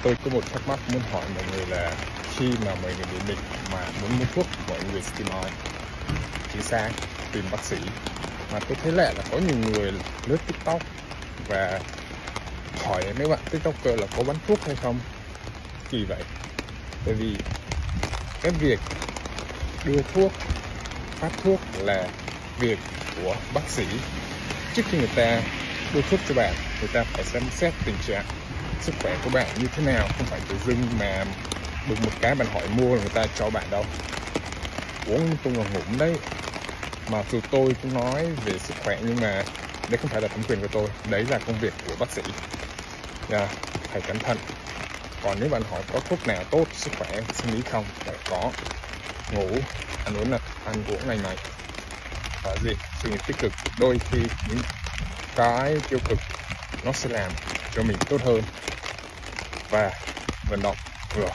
Tôi có một thắc mắc muốn hỏi mọi người là khi mà mọi người bị bệnh mà muốn mua thuốc, mọi người sẽ tìm ai? Chính xác, tìm bác sĩ. Mà tôi thấy lạ là có nhiều người lướt TikTok và hỏi mấy bạn TikToker là có bán thuốc hay không. Kỳ vậy? Tại vì cái việc đưa thuốc, phát thuốc là việc của bác sĩ. Trước khi người ta đưa thuốc cho bạn, người ta phải xem xét tình trạng sức khỏe của bạn như thế nào. Không phải tự dưng mà đùng một cái bạn hỏi mua người ta cho bạn đâu. Uống tung là ngủm đấy. Mặc dù tôi cũng nói về sức khỏe nhưng mà đấy không phải là thẩm quyền của tôi, đấy là công việc của bác sĩ. Phải cẩn thận. Còn nếu bạn hỏi có thuốc nào tốt sức khỏe sinh lý không, phải có. Ngủ, ăn uống lành mạnh và suy nghĩ tích cực. Đôi khi những cái tiêu cực nó sẽ làm cho mình tốt hơn. Và vận động vừa